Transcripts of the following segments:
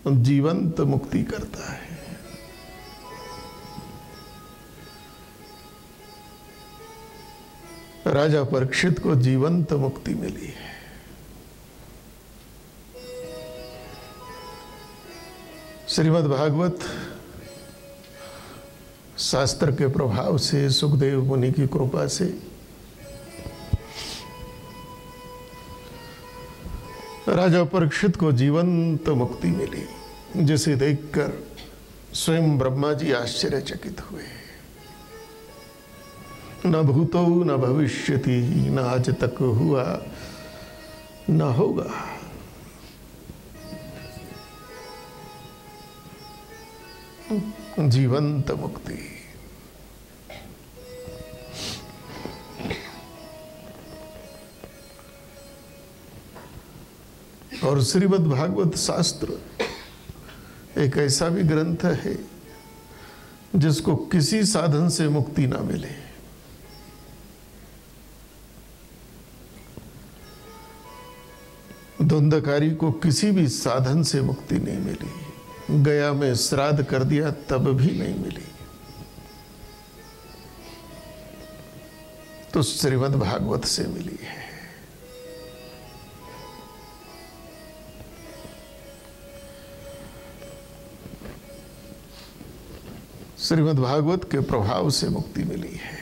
जीवंत मुक्ति करता है। राजा परीक्षित को जीवंत मुक्ति मिली है। श्रीमद् भागवत शास्त्र के प्रभाव से, सुखदेव मुनि की कृपा से राजा परीक्षित को जीवंत मुक्ति मिली, जिसे देखकर स्वयं ब्रह्मा जी आश्चर्यचकित हुए। न भूतो न भविष्यति, न आज तक हुआ न होगा। जीवंत मुक्ति। और श्रीमद् भागवत शास्त्र एक ऐसा भी ग्रंथ है जिसको किसी साधन से मुक्ति ना मिले। धुंधकारी को किसी भी साधन से मुक्ति नहीं मिली। गया में श्राद्ध कर दिया तब भी नहीं मिली। तो श्रीमद् भागवत से मिली है। श्रीमद् भागवत के प्रभाव से मुक्ति मिली है।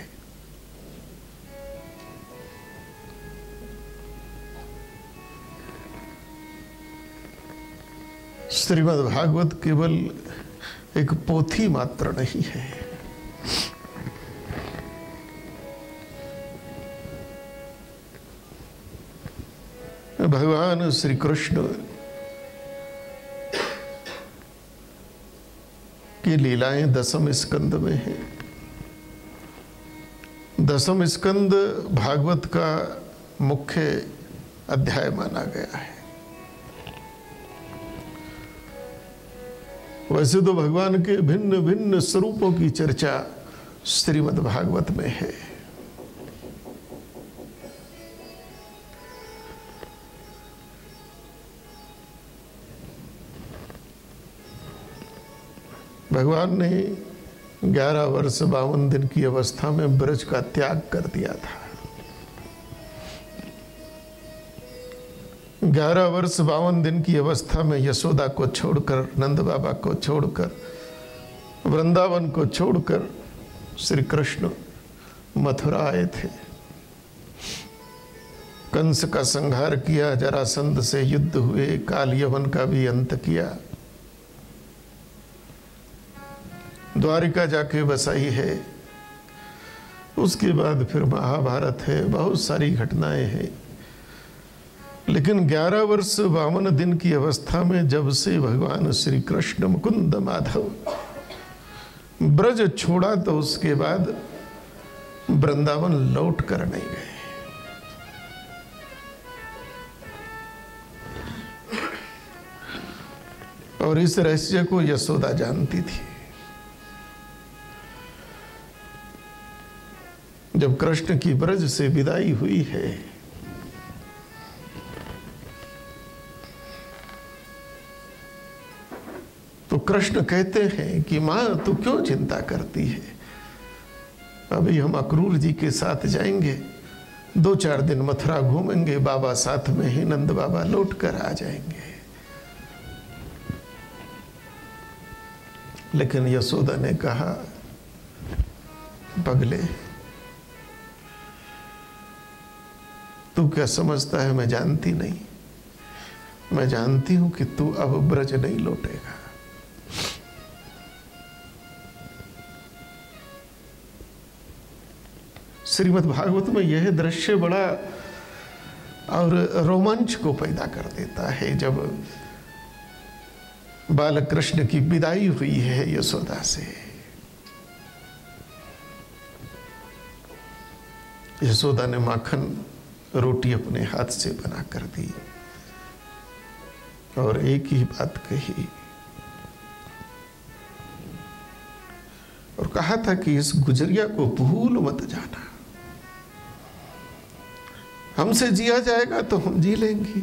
श्रीमद् भागवत केवल एक पोथी मात्र नहीं है, भगवान श्री कृष्ण की लीलाएं दसम स्कंद में है। दसम स्कंद भागवत का मुख्य अध्याय माना गया है। वैसे तो भगवान के भिन्न भिन्न स्वरूपों की चर्चा श्रीमद् भागवत में है। भगवान ने 11 वर्ष 52 दिन की अवस्था में ब्रज का त्याग कर दिया था। 11 वर्ष 52 दिन की अवस्था में यशोदा को छोड़कर, नंद बाबा को छोड़कर, वृंदावन को छोड़कर श्री कृष्ण मथुरा आए थे। कंस का संहार किया, जरासंध से युद्ध हुए, काल यवन का भी अंत किया, द्वारिका जाके बसाई है। उसके बाद फिर महाभारत है, बहुत सारी घटनाएं हैं। लेकिन 11 वर्ष 52 दिन की अवस्था में जब से भगवान श्री कृष्ण मुकुंद माधव ब्रज छोड़ा, तो उसके बाद वृंदावन लौट कर नहीं गए। और इस रहस्य को यशोदा जानती थी। जब कृष्ण की ब्रज से विदाई हुई है, तो कृष्ण कहते हैं कि मां तू क्यों चिंता करती है, अभी हम अक्रूर जी के साथ जाएंगे, 2-4 दिन मथुरा घूमेंगे, बाबा साथ में ही, नंद बाबा लौट कर आ जाएंगे। लेकिन यशोदा ने कहा, पगले तू क्या समझता है, मैं जानती नहीं। मैं जानती हूं कि तू अब ब्रज नहीं लौटेगा। श्रीमद् भागवत में यह दृश्य बड़ा और रोमांच को पैदा कर देता है। जब बालकृष्ण की विदाई हुई है यशोदा से, यशोदा ने माखन रोटी अपने हाथ से बना कर दी और एक ही बात कही और कहा था कि इस गुजरिया को भूल मत जाना, हमसे जिया जाएगा तो हम जी लेंगे,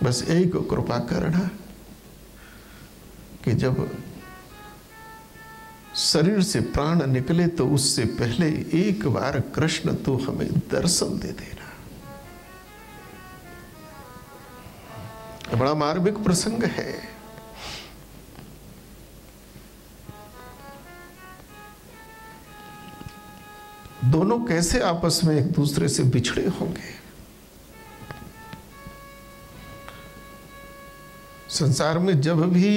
बस एक कृपा करना कि जब शरीर से प्राण निकले तो उससे पहले एक बार कृष्ण तो हमें दर्शन दे देना। बड़ा मार्मिक प्रसंग है। दोनों कैसे आपस में एक दूसरे से बिछड़े होंगे। संसार में जब भी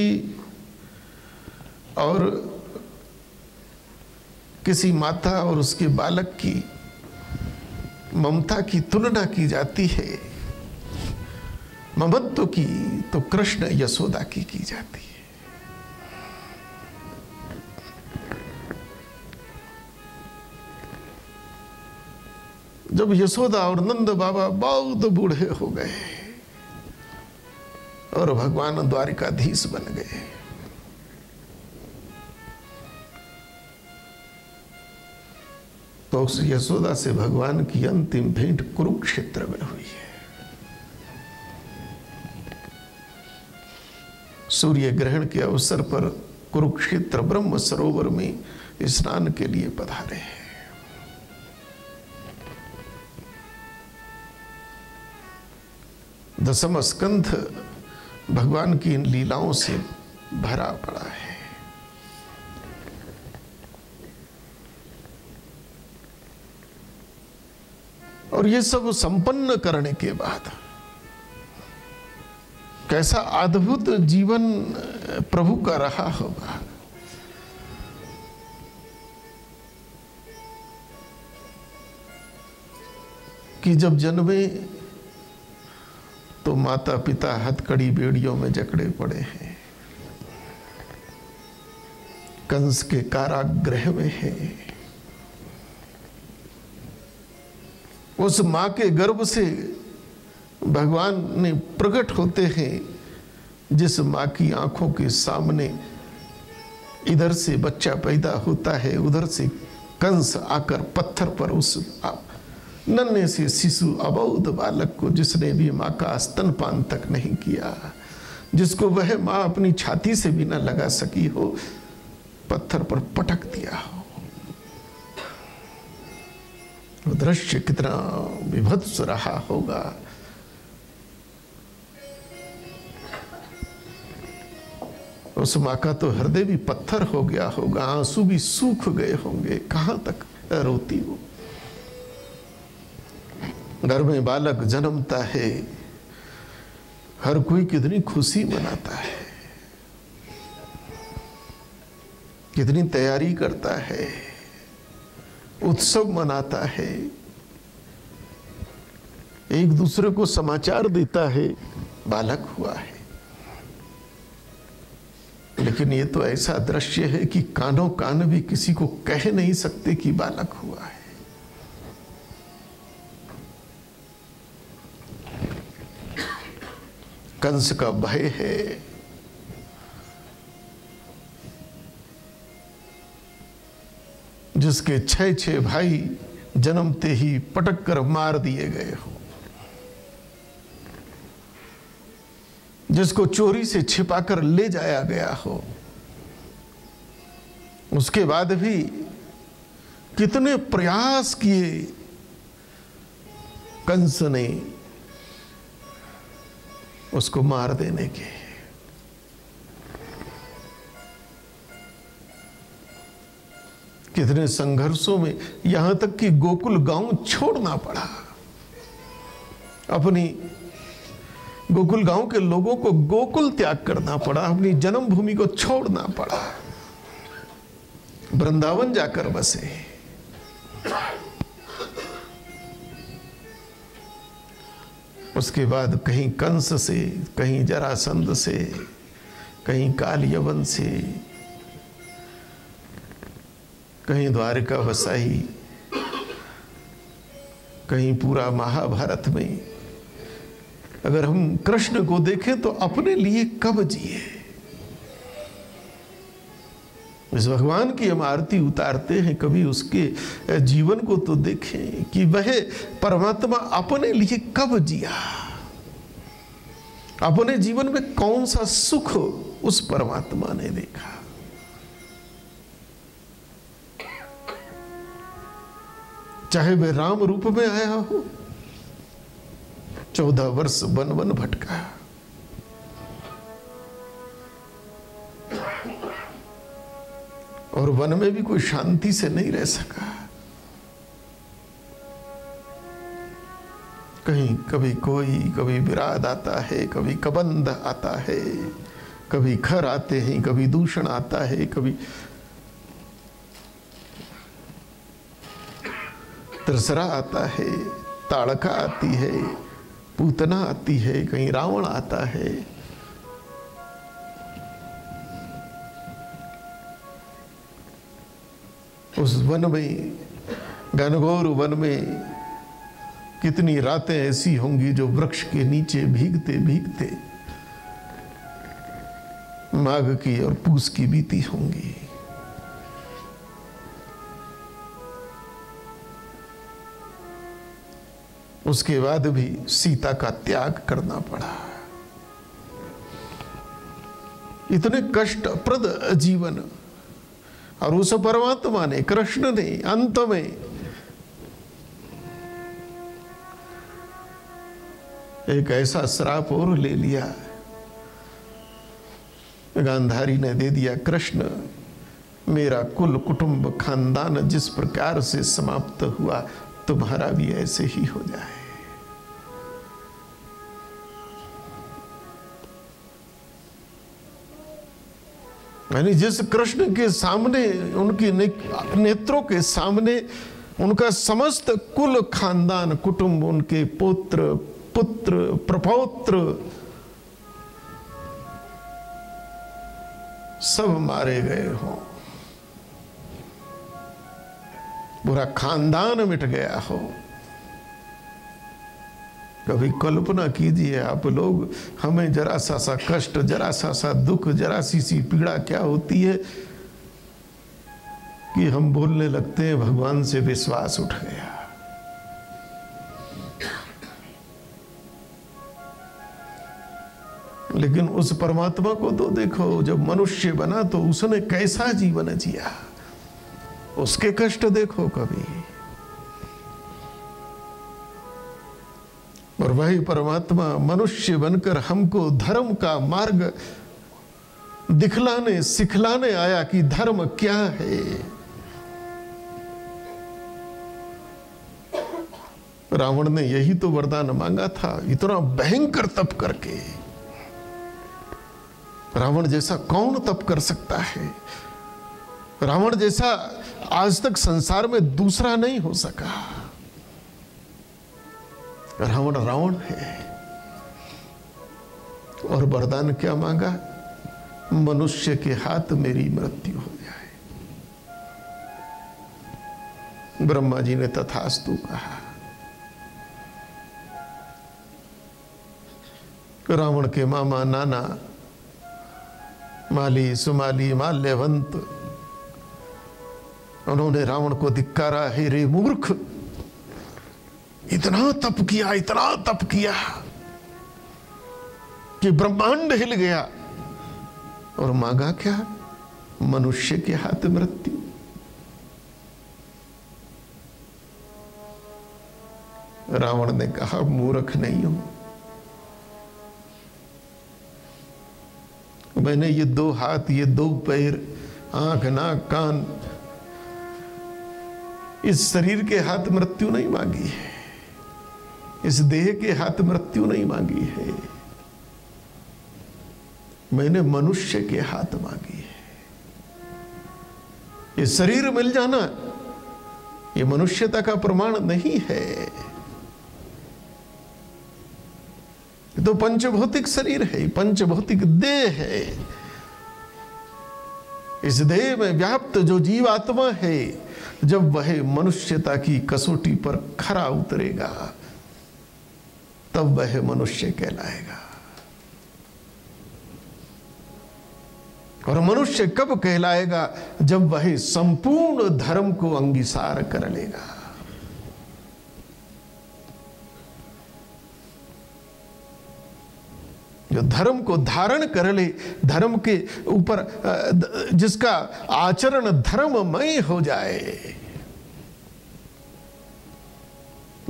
और किसी माता और उसके बालक की ममता की तुलना की जाती है, ममत्व की, तो कृष्ण यशोदा की जाती है। जब यशोदा और नंद बाबा बहुत बूढ़े हो गए और भगवान द्वारिकाधीश बन गए, तो उस यशोदा से भगवान की अंतिम भेंट कुरुक्षेत्र में हुई है। सूर्य ग्रहण के अवसर पर कुरुक्षेत्र ब्रह्म सरोवर में स्नान के लिए पधारे हैं। दसम स्कंध भगवान की इन लीलाओं से भरा पड़ा है। और ये सब संपन्न करने के बाद कैसा अद्भुत जीवन प्रभु का रहा होगा। कि जब जन्मे तो माता पिता हथकड़ी बेड़ियों में जकड़े पड़े हैं, कंस के कारागृह में है। उस मां के गर्भ से भगवान ने प्रकट होते हैं, जिस मां की आंखों के सामने इधर से बच्चा पैदा होता है, उधर से कंस आकर पत्थर पर उस नन्हे से शिशु अबोध बालक को, जिसने भी मां का स्तनपान तक नहीं किया, जिसको वह मां अपनी छाती से भी न लगा सकी हो, पत्थर पर पटक दिया हो। वो दृश्य कितना विभत्स रहा होगा। उस मां का तो हृदय भी पत्थर हो गया होगा, आंसू भी सूख गए होंगे, कहां तक रोती हो। घर में बालक जन्मता है, हर कोई कितनी खुशी मनाता है, कितनी तैयारी करता है, उत्सव मनाता है, एक दूसरे को समाचार देता है बालक हुआ है। लेकिन ये तो ऐसा दृश्य है कि कानों कान भी किसी को कह नहीं सकते कि बालक हुआ है। कंस का भय है, जिसके 6 भाई जन्मते ही पटक कर मार दिए गए हो, जिसको चोरी से छिपाकर ले जाया गया हो, उसके बाद भी कितने प्रयास किए कंस ने उसको मार देने के। कितने संघर्षों में, यहां तक कि गोकुल गांव छोड़ना पड़ा। अपनी गोकुल गांव के लोगों को गोकुल त्याग करना पड़ा, अपनी जन्मभूमि को छोड़ना पड़ा, वृंदावन जाकर बसे। उसके बाद कहीं कंस से, कहीं जरासंध से, कहीं कालयवन से, कहीं द्वारिका वसाई, कहीं पूरा महाभारत में। अगर हम कृष्ण को देखें तो अपने लिए कब जिए। इस भगवान की हम आरती उतारते हैं, कभी उसके जीवन को तो देखें कि वह परमात्मा अपने लिए कब जिया, अपने जीवन में कौन सा सुख उस परमात्मा ने देखा। चाहे वे राम रूप में आया हो, 14 वर्ष वन वन भटका, और वन में भी कोई शांति से नहीं रह सका। कहीं कभी कोई, कभी विराद आता है, कभी कबंध आता है, कभी खर आते हैं, कभी दूषण आता है, कभी त्रिसरा आता है, ताड़का आती है, पूतना आती है, कहीं रावण आता है। उस वन में, घनघोर वन में कितनी रातें ऐसी होंगी जो वृक्ष के नीचे भीगते भीगते माघ की और पूस की बीती होंगी। उसके बाद भी सीता का त्याग करना पड़ा। इतने कष्टप्रद जीवन, और उस परमात्मा ने, कृष्ण ने अंत में एक ऐसा श्राप और ले लिया। गांधारी ने दे दिया, कृष्ण मेरा कुल कुटुंब खानदान जिस प्रकार से समाप्त हुआ, तुम्हारा भी ऐसे ही हो जाए। यानी जिस कृष्ण के सामने, उनके नेत्रों के सामने उनका समस्त कुल खानदान, कुटुंब, उनके पुत्र, प्रपौत्र सब मारे गए हो, पूरा खानदान मिट गया हो। कभी कल्पना कीजिए आप लोग, हमें जरा सा कष्ट, जरा सा दुख, जरा सी पीड़ा क्या होती है कि हम बोलने लगते हैं भगवान से विश्वास उठ गया। लेकिन उस परमात्मा को तो देखो, जब मनुष्य बना तो उसने कैसा जीवन जिया, उसके कष्ट देखो कभी। और वही परमात्मा मनुष्य बनकर हमको धर्म का मार्ग दिखलाने, सिखलाने आया कि धर्म क्या है। रावण ने यही तो वरदान मांगा था, इतना भयंकर तप करके। रावण जैसा कौन तप कर सकता है? रावण जैसा आज तक संसार में दूसरा नहीं हो सका। रावण रावण है। और वरदान क्या मांगा? मनुष्य के हाथ मेरी मृत्यु हो जाए। ब्रह्मा जी ने तथास्तु कहा। रावण के मामा, नाना, माली, सुमाली, माल्यवंत, उन्होंने रावण को धिक्कारा, हे रे मूर्ख, इतना तप किया, इतना तप किया कि ब्रह्मांड हिल गया, और मांगा क्या? मनुष्य के हाथ मृत्यु। रावण ने कहा, मूर्ख नहीं हूं, मैंने ये 2 हाथ, ये 2 पैर, आंख, नाक, कान, इस शरीर के हाथ मृत्यु नहीं मांगी है, इस देह के हाथ मृत्यु नहीं मांगी है, मैंने मनुष्य के हाथ मांगी है। ये शरीर मिल जाना ये मनुष्यता का प्रमाण नहीं है। तो पंचभौतिक शरीर है, पंचभौतिक देह है। इस देह में व्याप्त जो जीवात्मा है, जब वह मनुष्यता की कसौटी पर खरा उतरेगा, तब वह मनुष्य कहलाएगा। और मनुष्य कब कहलाएगा? जब वह संपूर्ण धर्म को अंगीकार कर लेगा। जो धर्म को धारण कर ले, धर्म के ऊपर जिसका आचरण धर्ममय हो जाए,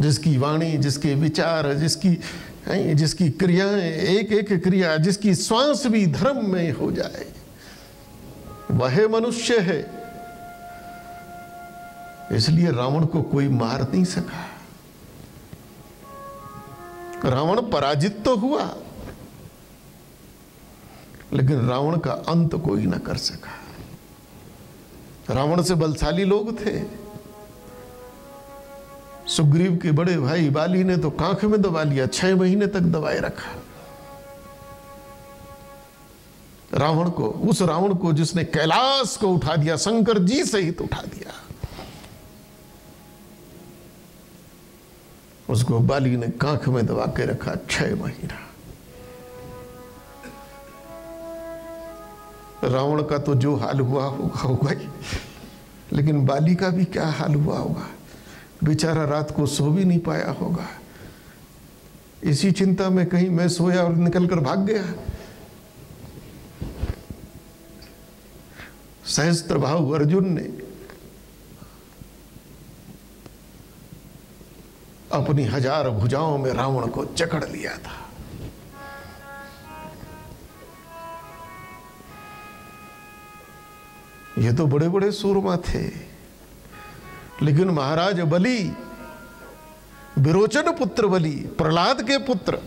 जिसकी वाणी, जिसके विचार, जिसकी क्रियाएं, एक एक क्रिया, जिसकी श्वास भी धर्म में हो जाए, वह मनुष्य है। इसलिए रावण को कोई मार नहीं सका। रावण पराजित तो हुआ, लेकिन रावण का अंत कोई ना कर सका। रावण से बलशाली लोग थे। सुग्रीव के बड़े भाई बाली ने तो कांख में दबा लिया, 6 महीने तक दबाए रखा रावण को। उस रावण को जिसने कैलाश को उठा दिया, शंकर जी सहित उठा दिया, उसको बाली ने कांख में दबा के रखा 6 महीना। रावण का तो जो हाल हुआ होगा ही, लेकिन बाली का भी क्या हाल हुआ होगा। बेचारा रात को सो भी नहीं पाया होगा, इसी चिंता में कहीं मैं सोया और निकल कर भाग गया। सहस्त्रबाहु अर्जुन ने अपनी 1000 भुजाओं में रावण को जकड़ लिया था। ये तो बड़े बड़े सूरमा थे, लेकिन महाराज बलि, विरोचन पुत्र बलि, प्रहलाद के पुत्र,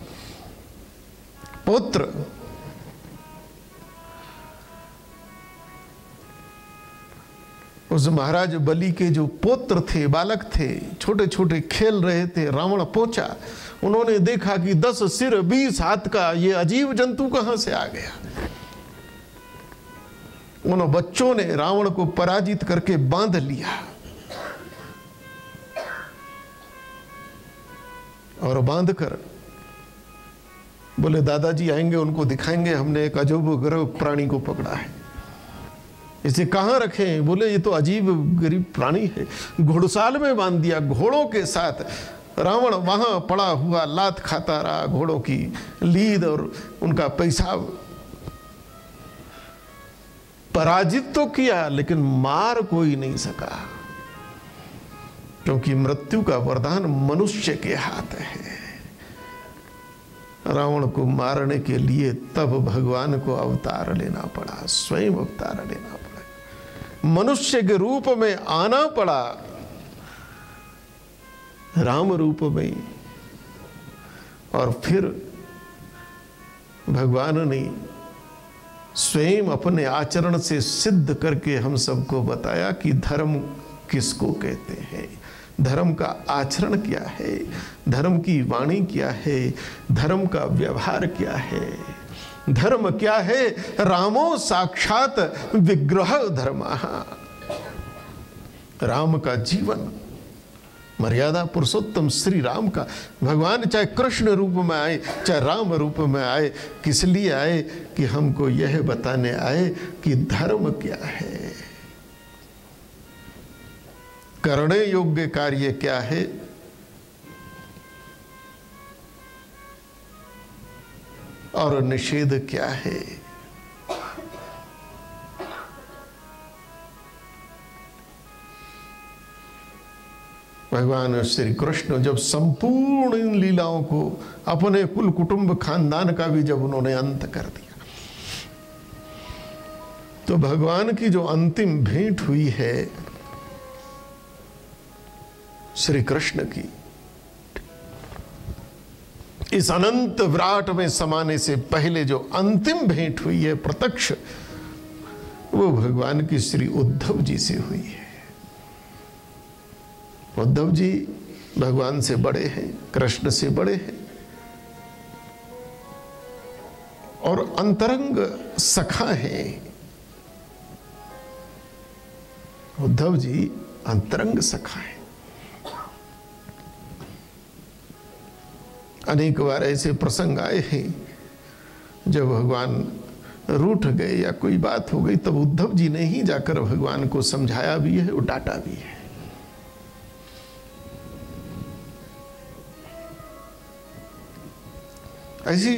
उस महाराज बलि के जो पुत्र थे, बालक थे, छोटे छोटे खेल रहे थे। रावण पहुंचा, उन्होंने देखा कि 10 सिर 20 हाथ का ये अजीब जंतु कहां से आ गया। उन बच्चों ने रावण को पराजित करके बांध लिया और बांधकर बोले दादाजी आएंगे, उनको दिखाएंगे हमने एक अजूब गरीब प्राणी को पकड़ा है। इसे कहाँ रखें? बोले ये तो अजीब गरीब प्राणी है। घुड़साल में बांध दिया, घोड़ों के साथ। रावण वहां पड़ा हुआ लात खाता रहा, घोड़ों की लीद और उनका पेशाब। पराजित तो किया, लेकिन मार कोई नहीं सका, क्योंकि मृत्यु का वरदान मनुष्य के हाथ है। रावण को मारने के लिए तब भगवान को अवतार लेना पड़ा, स्वयं अवतार लेना पड़ा, मनुष्य के रूप में आना पड़ा, राम रूप में। और फिर भगवान ने स्वयं अपने आचरण से सिद्ध करके हम सबको बताया कि धर्म किसको कहते हैं, धर्म का आचरण क्या है, धर्म की वाणी क्या है, धर्म का व्यवहार क्या है। धर्म क्या है? रामो साक्षात विग्रह धर्म। राम का जीवन, मर्यादा पुरुषोत्तम श्री राम का। भगवान चाहे कृष्ण रूप में आए, चाहे राम रूप में आए, किस लिए आए? कि हमको यह बताने आए कि धर्म क्या है, करने योग्य कार्य क्या है, और निषेध क्या है। भगवान श्री कृष्ण जब संपूर्ण इन लीलाओं को, अपने कुल कुटुंब खानदान का भी जब उन्होंने अंत कर दिया, तो भगवान की जो अंतिम भेंट हुई है श्री कृष्ण की, इस अनंत विराट में समाने से पहले जो अंतिम भेंट हुई है प्रत्यक्ष, वो भगवान की श्री उद्धव जी से हुई है। उद्धव जी भगवान से बड़े हैं, कृष्ण से बड़े हैं, और अंतरंग सखा हैं। उद्धव जी अंतरंग सखा हैं। अनेक बार ऐसे प्रसंग आए हैं जब भगवान रूठ गए या कोई बात हो गई, तब उद्धव जी ने ही जाकर भगवान को समझाया भी है और डांटा भी है। ऐसी